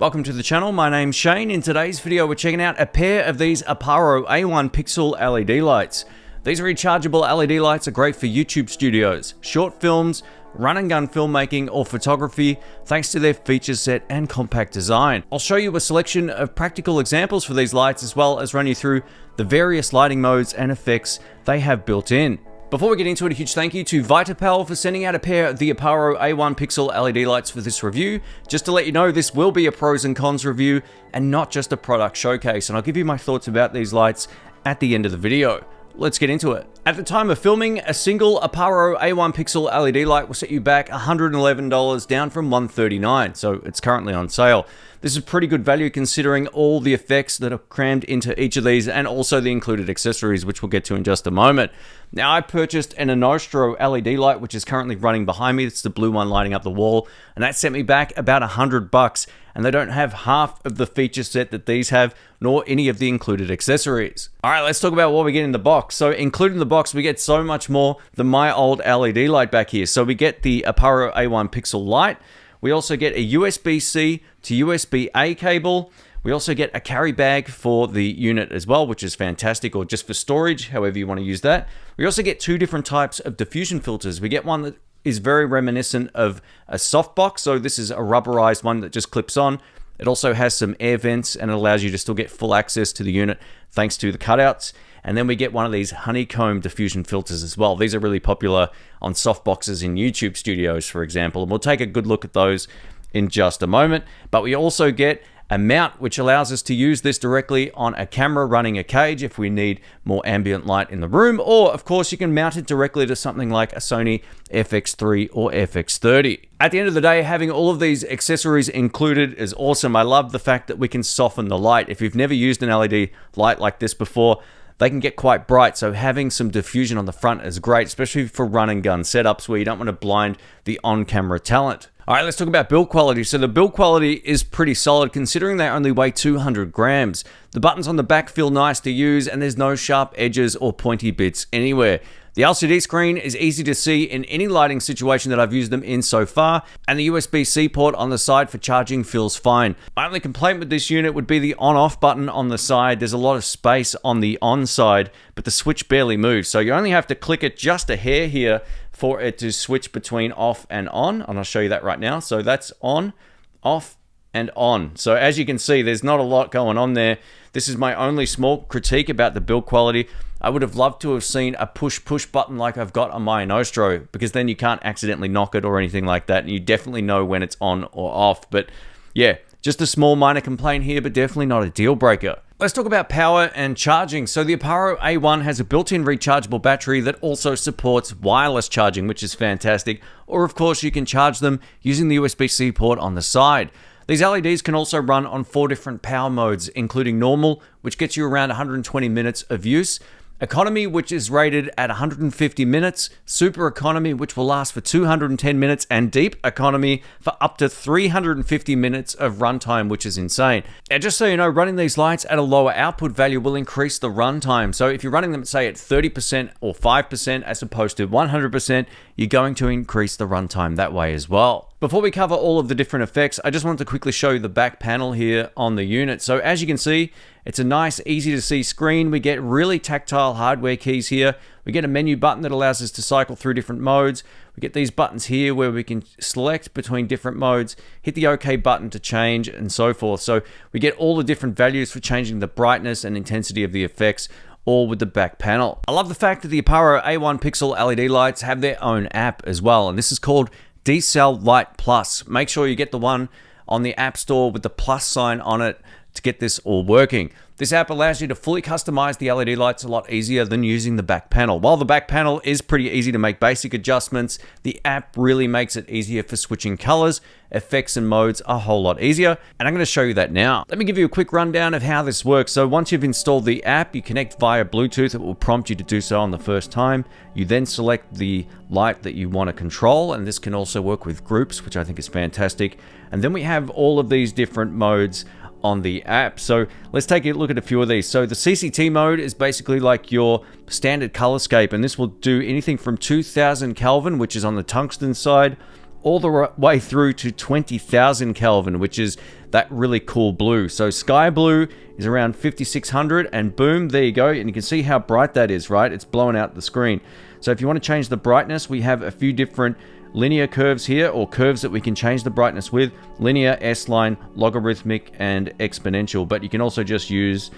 Welcome to the channel, my name's Shane. In today's video we're checking out a pair of these Aparo A1 Pixel LED lights. These rechargeable LED lights are great for YouTube studios, short films, run and gun filmmaking or photography thanks to their feature set and compact design. I'll show you a selection of practical examples for these lights as well as run you through the various lighting modes and effects they have built in. Before we get into it, a huge thank you to Vitapal for sending out a pair of the Aparo A1 Pixel LED lights for this review. Just to let you know, this will be a pros and cons review and not just a product showcase, and I'll give you my thoughts about these lights at the end of the video. Let's get into it. At the time of filming, a single Aparo A1 Pixel LED light will set you back $111, down from $139, so it's currently on sale. This is pretty good value considering all the effects that are crammed into each of these and also the included accessories, which we'll get to in just a moment. Now, I purchased an Inostro LED light, which is currently running behind me. It's the blue one lighting up the wall, and that sent me back about $100, and they don't have half of the feature set that these have, nor any of the included accessories. All right, let's talk about what we get in the box. So included in the box, we get so much more than my old LED light back here. So we get the Aparo A1 Pixel light. We also get a USB-C to USB-A cable. We also get a carry bag for the unit as well, which is fantastic, or just for storage, however you want to use that. We also get two different types of diffusion filters. We get one that is very reminiscent of a softbox. So this is a rubberized one that just clips on. It also has some air vents and it allows you to still get full access to the unit thanks to the cutouts. And then we get one of these honeycomb diffusion filters as well. These are really popular on softboxes in YouTube studios, for example. And we'll take a good look at those in just a moment. But we also get a mount which allows us to use this directly on a camera running a cage if we need more ambient light in the room, or of course you can mount it directly to something like a Sony FX3 or FX30. At the end of the day, having all of these accessories included is awesome. I love the fact that we can soften the light. If you've never used an LED light like this before, they can get quite bright, so having some diffusion on the front is great, especially for run and gun setups where you don't want to blind the on-camera talent. All right, let's talk about build quality. So the build quality is pretty solid considering they only weigh 200 grams. The buttons on the back feel nice to use and there's no sharp edges or pointy bits anywhere. The LCD screen is easy to see in any lighting situation that I've used them in so far, and the USB-C port on the side for charging feels fine. My only complaint with this unit would be the on-off button on the side. There's a lot of space on the on side, but the switch barely moves, so you only have to click it just a hair here for it to switch between off and on, and I'll show you that right now. So that's on, off, and on. So as you can see, there's not a lot going on there. This is my only small critique about the build quality. I would have loved to have seen a push button like I've got on my Inostro, because then you can't accidentally knock it or anything like that, and you definitely know when it's on or off. But yeah, just a small minor complaint here, but definitely not a deal breaker. Let's talk about power and charging. So the Aparo A1 has a built-in rechargeable battery that also supports wireless charging, which is fantastic. Or of course, you can charge them using the USB-C port on the side. These LEDs can also run on 4 different power modes, including normal, which gets you around 120 minutes of use, economy, which is rated at 150 minutes, super economy, which will last for 210 minutes, and deep economy for up to 350 minutes of runtime, which is insane. Now, just so you know, running these lights at a lower output value will increase the runtime. So if you're running them, say, at 30% or 5% as opposed to 100%, you're going to increase the runtime that way as well. Before we cover all of the different effects, I just wanted to quickly show you the back panel here on the unit. So as you can see, it's a nice, easy to see screen. We get really tactile hardware keys here. We get a menu button that allows us to cycle through different modes. We get these buttons here where we can select between different modes, hit the OK button to change, and so forth. So we get all the different values for changing the brightness and intensity of the effects, all with the back panel. I love the fact that the Aparo A1 Pixel LED lights have their own app as well, and this is called D-Cell Light Plus. Make sure you get the one on the App Store with the plus sign on it to get this all working. This app allows you to fully customize the LED lights a lot easier than using the back panel. While the back panel is pretty easy to make basic adjustments, the app really makes it easier for switching colors, effects, and modes a whole lot easier, and I'm going to show you that now. Let me give you a quick rundown of how this works. So once you've installed the app, you connect via Bluetooth. It will prompt you to do so on the first time. You then select the light that you want to control, and this can also work with groups, which I think is fantastic. And then we have all of these different modes on the app. So let's take a look at a few of these. So the CCT mode is basically like your standard color scape, and this will do anything from 2000 Kelvin, which is on the tungsten side, all the way through to 20,000 Kelvin, which is that really cool blue. So sky blue is around 5600, and boom, there you go. And you can see how bright that is, right? It's blowing out the screen. So if you want to change the brightness, we have a few different linear curves here, or curves that we can change the brightness with: linear, S-line, logarithmic, and exponential. But you can also just use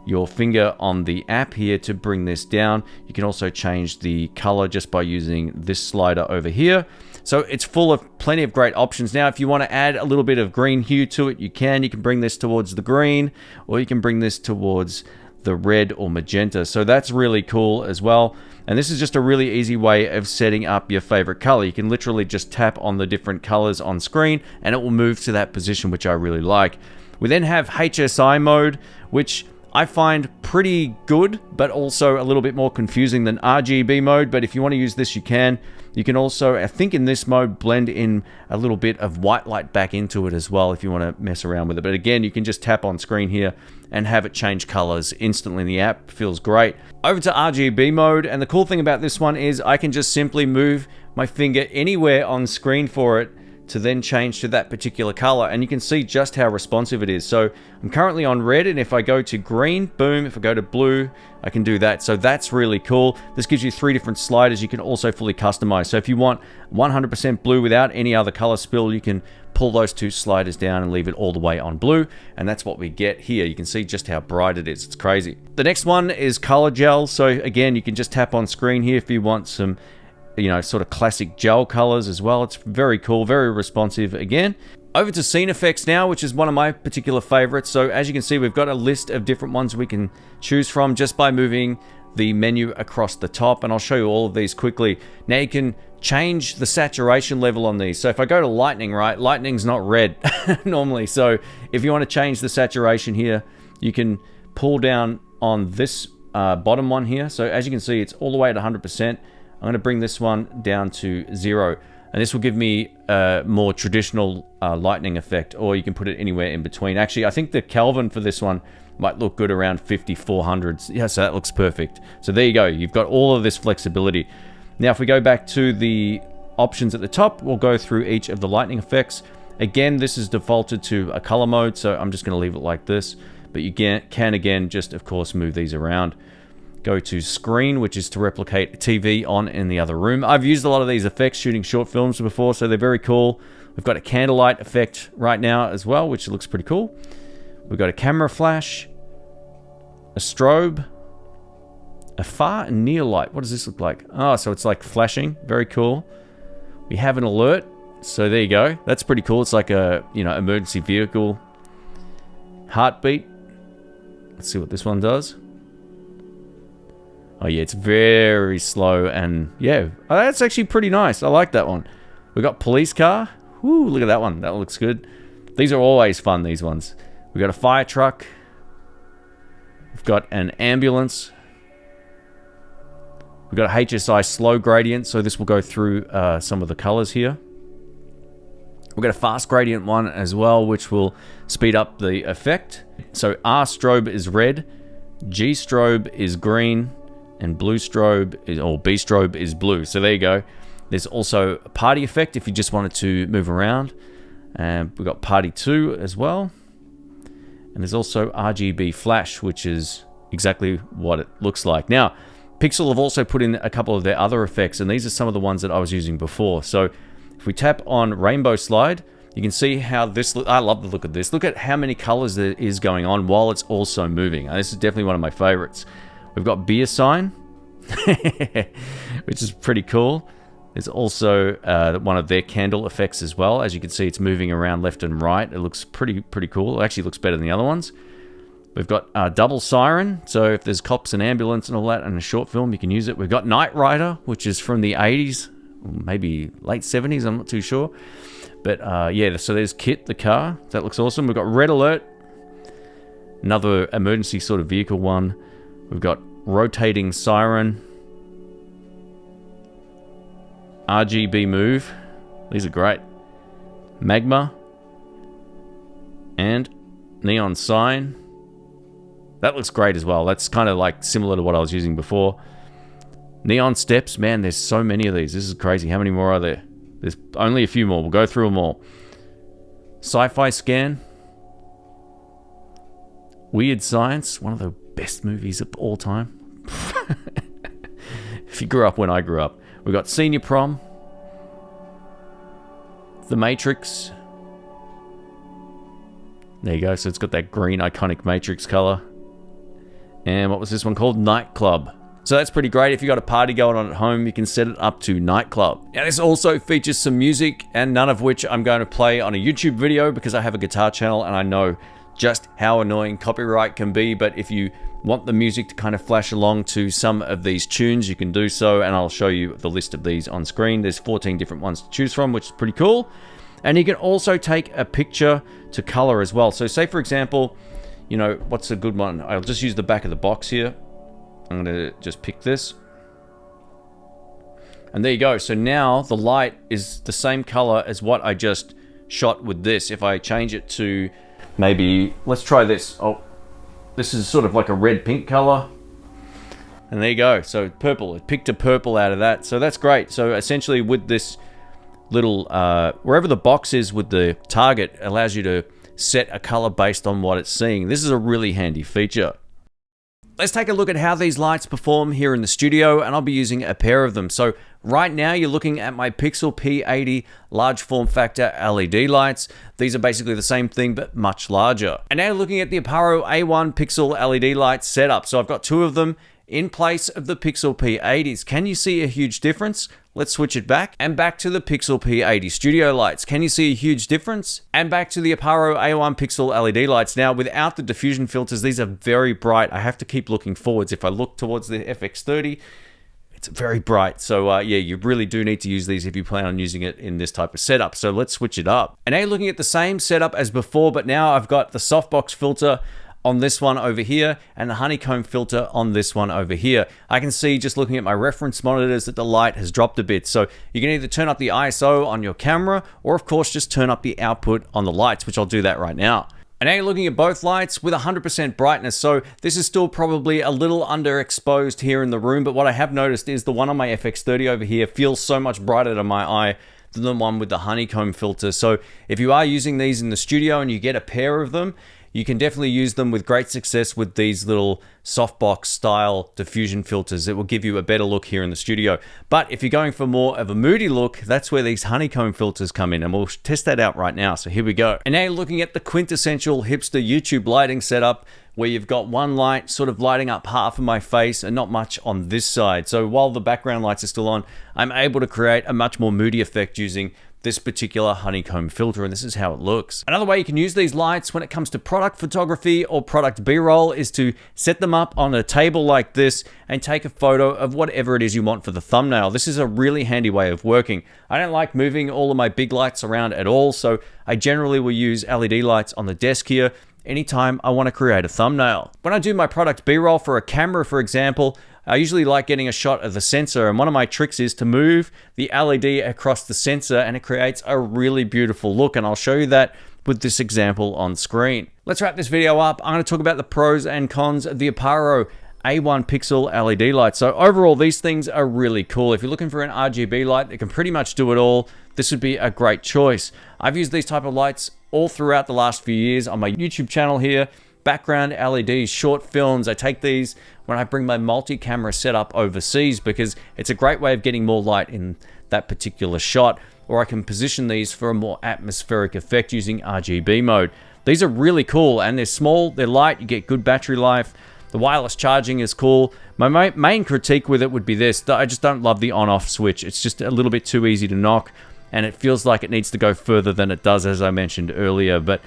your finger on the app here to bring this down. You can also change the color just by using this slider over here. So it's full of plenty of great options. Now, if you want to add a little bit of green hue to it, you can. You can bring this towards the green, or you can bring this towards the red or magenta. So that's really cool as well. And this is just a really easy way of setting up your favorite color. You can literally just tap on the different colors on screen and it will move to that position, which I really like. We then have HSI mode, which I find pretty good, but also a little bit more confusing than RGB mode. But if you want to use this, you can. You can also, I think in this mode, blend in a little bit of white light back into it as well if you want to mess around with it. But again, you can just tap on screen here and have it change colors instantly in the app. Feels great. Over to RGB mode, and the cool thing about this one is I can just simply move my finger anywhere on screen for it to then change to that particular color, and you can see just how responsive it is. So I'm currently on red, and if I go to green, boom, if I go to blue, I can do that. So that's really cool. This gives you 3 different sliders you can also fully customize. So if you want 100% blue without any other color spill, you can pull those 2 sliders down and leave it all the way on blue, and that's what we get here. You can see just how bright it is. It's crazy. The next one is color gel. So again, you can just tap on screen here if you want some, you know, sort of classic gel colors as well. It's very cool, very responsive again. Over to scene effects now, which is one of my particular favorites. So as you can see, we've got a list of different ones we can choose from just by moving the menu across the top, and I'll show you all of these quickly. Now you can change the saturation level on these. So if I go to lightning, right, lightning's not red normally. So if you want to change the saturation here, you can pull down on this bottom one here. So as you can see, it's all the way at 100%. I'm going to bring this one down to 0, and this will give me a more traditional lightning effect, or you can put it anywhere in between. Actually, I think the Kelvin for this one might look good around 5400. Yeah, so that looks perfect. So there you go. You've got all of this flexibility. Now, if we go back to the options at the top, we'll go through each of the lightning effects. Again, this is defaulted to a color mode, so I'm just going to leave it like this. But you can again, just of course, move these around. Go to screen, which is to replicate TV on in the other room. I've used a lot of these effects shooting short films before, so they're very cool. We've got a candlelight effect right now as well, which looks pretty cool. We've got a camera flash, a strobe, a far and near light. What does this look like? Oh, so it's like flashing. Very cool. We have an alert. So there you go. That's pretty cool. It's like a, you know, emergency vehicle. Heartbeat. Let's see what this one does. Oh yeah, it's very slow, and yeah, oh, that's actually pretty nice. I like that one. We got police car. Woo, look at that one. That looks good. These are always fun, these ones. We got a fire truck. We've got an ambulance. We've got a HSI slow gradient, so this will go through some of the colors here. We've got a fast gradient one as well, which will speed up the effect. So R strobe is red, G strobe is green, and blue strobe is, or B strobe is blue. So there you go. There's also a party effect if you just wanted to move around. And we've got party 2 as well. And there's also RGB flash, which is exactly what it looks like. Now, Pixel have also put in a couple of their other effects, and these are some of the ones that I was using before. So if we tap on rainbow slide, you can see how this, I love the look of this. Look at how many colors there is going on while it's also moving. This is definitely one of my favorites. We've got beer sign, which is pretty cool. There's also one of their candle effects as well. As you can see, it's moving around left and right. It looks pretty cool. It actually looks better than the other ones. We've got double siren. So if there's cops and ambulance and all that in a short film, you can use it. We've got Knight Rider, which is from the 80s, maybe late 70s. I'm not too sure. But yeah, so there's Kit, the car. That looks awesome. We've got red alert, another emergency sort of vehicle one. We've got rotating siren, RGB move. These are great. Magma and neon sign. That looks great as well. That's kind of like similar to what I was using before. Neon steps. Man, there's so many of these. This is crazy. How many more are there? There's only a few more. We'll go through them all. Sci-fi scan. Weird Science, one of the best movies of all time. If you grew up when I grew up. We got Senior Prom, The Matrix. There you go. So it's got that green iconic Matrix color. And what was this one called? Nightclub. So that's pretty great. If you got a party going on at home, you can set it up to Nightclub. Now this also features some music, and none of which I'm going to play on a YouTube video because I have a guitar channel and I know just how annoying copyright can be. But if you want the music to kind of flash along to some of these tunes, you can do so, and I'll show you the list of these on screen. There's 14 different ones to choose from, which is pretty cool. And you can also take a picture to color as well. So say for example, you know, what's a good one? I'll just use the back of the box here. I'm going to just pick this. And there you go. So now the light is the same color as what I just shot with this. If I change it to maybe, let's try this. Oh, this is sort of like a red-pink color. And there you go. So purple, it picked a purple out of that. So that's great. So essentially with this little, wherever the box is with the target, allows you to set a color based on what it's seeing. This is a really handy feature. Let's take a look at how these lights perform here in the studio, and I'll be using a pair of them. So right now you're looking at my Pixel P80 large form factor LED lights. These are basically the same thing but much larger. And now looking at the Aparo A1 Pixel LED light setup. So I've got two of them in place of the Pixel P80s. Can you see a huge difference? Let's switch it back and back to the Pixel P80 studio lights. Can you see a huge difference? And back to the Aparo A1 Pixel LED lights. Now, without the diffusion filters, these are very bright. I have to keep looking forwards. If I look towards the FX30, it's very bright. So yeah, you really do need to use these if you plan on using it in this type of setup. So let's switch it up. And now you're looking at the same setup as before, but now I've got the softbox filter on this one over here and the honeycomb filter on this one over here. I can see just looking at my reference monitors that the light has dropped a bit. So you can either turn up the ISO on your camera or of course just turn up the output on the lights, which I'll do that right now. And now you're looking at both lights with 100% brightness. So this is still probably a little underexposed here in the room, but what I have noticed is the one on my FX30 over here feels so much brighter to my eye than the one with the honeycomb filter. So if you are using these in the studio and you get a pair of them, you can definitely use them with great success with these little softbox style diffusion filters. It will give you a better look here in the studio. But if you're going for more of a moody look, that's where these honeycomb filters come in, and we'll test that out right now. So here we go. And now you're looking at the quintessential hipster YouTube lighting setup, where you've got one light sort of lighting up half of my face and not much on this side. So while the background lights are still on, I'm able to create a much more moody effect using this particular honeycomb filter, and this is how it looks. Another way you can use these lights when it comes to product photography or product B-roll is to set them up on a table like this and take a photo of whatever it is you want for the thumbnail. This is a really handy way of working. I don't like moving all of my big lights around at all, so I generally will use LED lights on the desk here anytime I want to create a thumbnail. When I do my product B-roll for a camera, for example, I usually like getting a shot of the sensor, and one of my tricks is to move the LED across the sensor, and it creates a really beautiful look, and I'll show you that with this example on screen. Let's wrap this video up. I'm going to talk about the pros and cons of the Aparo A1 Pixel LED light. So overall, these things are really cool. If you're looking for an RGB light that can pretty much do it all, this would be a great choice. I've used these type of lights all throughout the last few years on my YouTube channel here. Background LEDs, short films. I take these when I bring my multi-camera setup overseas because it's a great way of getting more light in that particular shot, or I can position these for a more atmospheric effect using RGB mode. These are really cool, and they're small, they're light, you get good battery life. The wireless charging is cool. My main critique with it would be this, that I just don't love the on-off switch. It's just a little bit too easy to knock, and it feels like it needs to go further than it does, as I mentioned earlier. But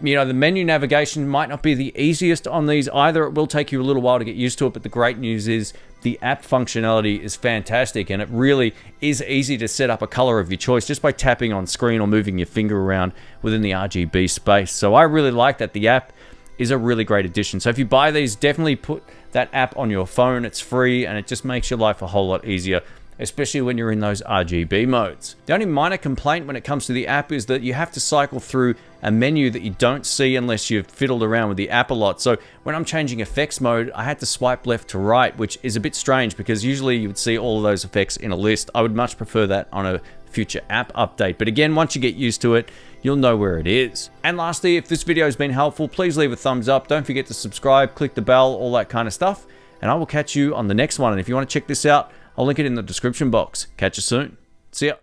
you know, the menu navigation might not be the easiest on these either. It will take you a little while to get used to it, but the great news is the app functionality is fantastic, and it really is easy to set up a color of your choice just by tapping on screen or moving your finger around within the RGB space. So I really like that. The app is a really great addition. So if you buy these, definitely put that app on your phone. It's free, and it just makes your life a whole lot easier, especially when you're in those RGB modes. The only minor complaint when it comes to the app is that you have to cycle through a menu that you don't see unless you've fiddled around with the app a lot. So when I'm changing effects mode, I had to swipe left to right, which is a bit strange because usually you would see all of those effects in a list. I would much prefer that on a future app update. But again, once you get used to it, you'll know where it is. And lastly, if this video has been helpful, please leave a thumbs up. Don't forget to subscribe, click the bell, all that kind of stuff. And I will catch you on the next one. And if you want to check this out, I'll link it in the description box. Catch you soon. See ya.